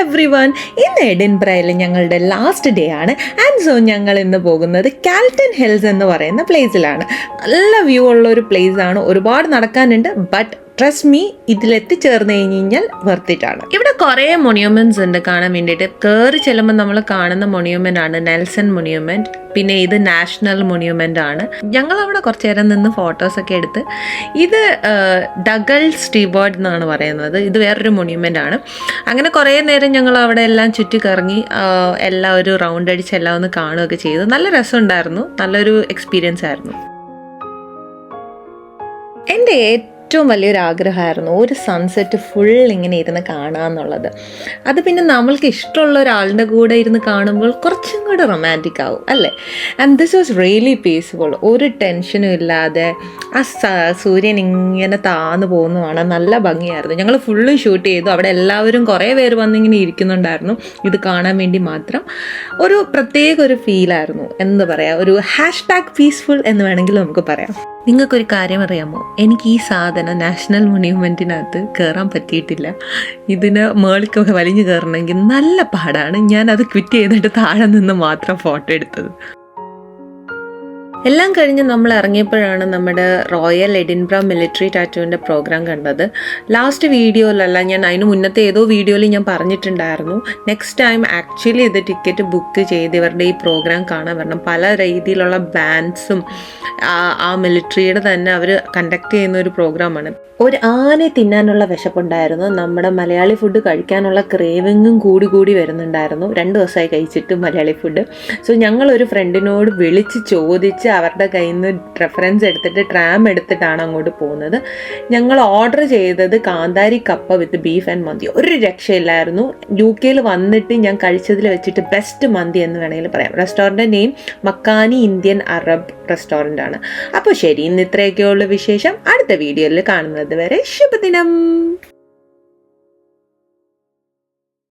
Everyone, ഇന്ന് എഡിൻബ്രയിൽ ഞങ്ങളുടെ last day ആണ്. ആൻഡ് സോ ഞങ്ങൾ ഇന്ന് പോകുന്നത് കാൽട്ടൺ ഹിൽസ് എന്ന് പറയുന്ന പ്ലേസിലാണ്. നല്ല വ്യൂ ഉള്ള ഒരു പ്ലേസ് ആണ്. ഒരുപാട് നടക്കാനുണ്ട്, ബട്ട് ട്രസ്റ്റ് മീ, ഇതിലെത്തിച്ചേർന്ന് കഴിഞ്ഞാൽ വർത്തിട്ടാണ്. ഇവിടെ കുറേ മൊണ്യൂമെന്റ്സ് ഉണ്ട് കാണാൻ വേണ്ടിയിട്ട്. കയറി ചെല്ലുമ്പോൾ നമ്മൾ കാണുന്ന മൊണ്യൂമെന്റ് ആണ് നെൽസൺ മൊണ്യൂമെന്റ്. പിന്നെ ഇത് നാഷണൽ മൊണ്യൂമെന്റ് ആണ്. ഞങ്ങൾ അവിടെ കുറച്ചു നേരം നിന്ന് ഫോട്ടോസൊക്കെ എടുത്ത്. ഇത് ഡഗൾ സ്റ്റീബോർഡ് എന്നാണ് പറയുന്നത്. ഇത് വേറൊരു മൊണ്യൂമെന്റ് ആണ്. അങ്ങനെ കുറേ നേരം ഞങ്ങൾ അവിടെ എല്ലാം ചുറ്റി കറങ്ങി എല്ലാം ഒരു റൗണ്ട് അടിച്ച് എല്ലാം ഒന്ന് കാണുകയൊക്കെ ചെയ്തു. നല്ല രസമുണ്ടായിരുന്നു. നല്ലൊരു എക്സ്പീരിയൻസ് ആയിരുന്നു. എൻ്റെ ഏറ്റവും വലിയൊരു ആഗ്രഹമായിരുന്നു ഒരു സൺസെറ്റ് ഫുൾ ഇങ്ങനെ ഇരുന്ന് കാണാമെന്നുള്ളത്. അത് പിന്നെ നമ്മൾക്ക് ഇഷ്ടമുള്ള ഒരാളുടെ കൂടെ ഇരുന്ന് കാണുമ്പോൾ കുറച്ചും കൂടെ റൊമാൻറ്റിക് ആവും അല്ലേ. And this was really peaceful. ഒരു ടെൻഷനും ഇല്ലാതെ ആ സൂര്യൻ ഇങ്ങനെ താന്ന് പോകുന്നതാണ്. നല്ല ഭംഗിയായിരുന്നു. ഞങ്ങൾ ഫുള്ള് ഷൂട്ട് ചെയ്തു. അവിടെ എല്ലാവരും കുറേ പേര് വന്നിങ്ങനെ ഇരിക്കുന്നുണ്ടായിരുന്നു ഇത് കാണാൻ വേണ്ടി മാത്രം. ഒരു പ്രത്യേക ഒരു ഫീലായിരുന്നു. എന്താ പറയുക, ഒരു #പീസ്ഫുൾ എന്ന് വേണമെങ്കിൽ നമുക്ക് പറയാം. നിങ്ങൾക്കൊരു കാര്യം അറിയാമോ, എനിക്ക് ഈ സാധനം നാഷണൽ മൊണ്യൂമെൻറ്റിനകത്ത് കയറാൻ പറ്റിയിട്ടില്ല. ഇതിന് മേളിക്കൊക്കെ വലിഞ്ഞു കയറണമെങ്കിൽ നല്ല പാടാണ്. ഞാൻ അത് ക്വിറ്റ് ചെയ്തിട്ട് താഴെ നിന്ന് മാത്രം ഫോട്ടോ എടുത്തത്. എല്ലാം കഴിഞ്ഞ് നമ്മൾ ഇറങ്ങിയപ്പോഴാണ് നമ്മുടെ റോയൽ എഡിൻബ്ര മിലിറ്ററി ടാറ്റൂവിൻ്റെ പ്രോഗ്രാം കണ്ടത്. ലാസ്റ്റ് വീഡിയോയിലല്ല, ഞാൻ അതിന് മുന്നത്തെ ഏതോ വീഡിയോയിൽ ഞാൻ പറഞ്ഞിട്ടുണ്ടായിരുന്നു നെക്സ്റ്റ് ടൈം ആക്ച്വലി ഇത് ടിക്കറ്റ് ബുക്ക് ചെയ്ത് ഇവരുടെ ഈ പ്രോഗ്രാം കാണാൻ വരണം. പല രീതിയിലുള്ള ബാൻഡ്സും ആ മിലിറ്ററിയുടെ തന്നെ അവർ കണ്ടക്ട് ചെയ്യുന്ന ഒരു പ്രോഗ്രാമാണ്. ഒരു ആനെ തിന്നാനുള്ള വിശപ്പുണ്ടായിരുന്നു. നമ്മുടെ മലയാളി ഫുഡ് കഴിക്കാനുള്ള ക്രേവിങ്ങും കൂടി വരുന്നുണ്ടായിരുന്നു. 2 ദിവസമായി കഴിച്ചിട്ട് മലയാളി ഫുഡ്. സോ ഞങ്ങളൊരു ഫ്രണ്ടിനോട് വിളിച്ച് ചോദിച്ച് അവരുടെ കയ്യിൽ നിന്ന് റെഫറൻസ് എടുത്തിട്ട് ട്രാം എടുത്തിട്ടാണ് അങ്ങോട്ട് പോകുന്നത്. ഞങ്ങൾ ഓർഡർ ചെയ്തത് കാന്താരി കപ്പ വിത്ത് ബീഫ് ആൻഡ് മന്തി. ഒരു രക്ഷയില്ലായിരുന്നു. UK വന്നിട്ട് ഞാൻ കഴിച്ചതിൽ വെച്ചിട്ട് ബെസ്റ്റ് മന്തി എന്ന് വേണമെങ്കിൽ പറയാം. Restaurant name Makkani Indian Arab restaurant ആണ്. അപ്പോൾ ശരി, ഇന്ന് ഇത്രയൊക്കെയുള്ള വിശേഷം. അടുത്ത വീഡിയോയിൽ കാണുന്നത് വരെ ശുഭദിനം.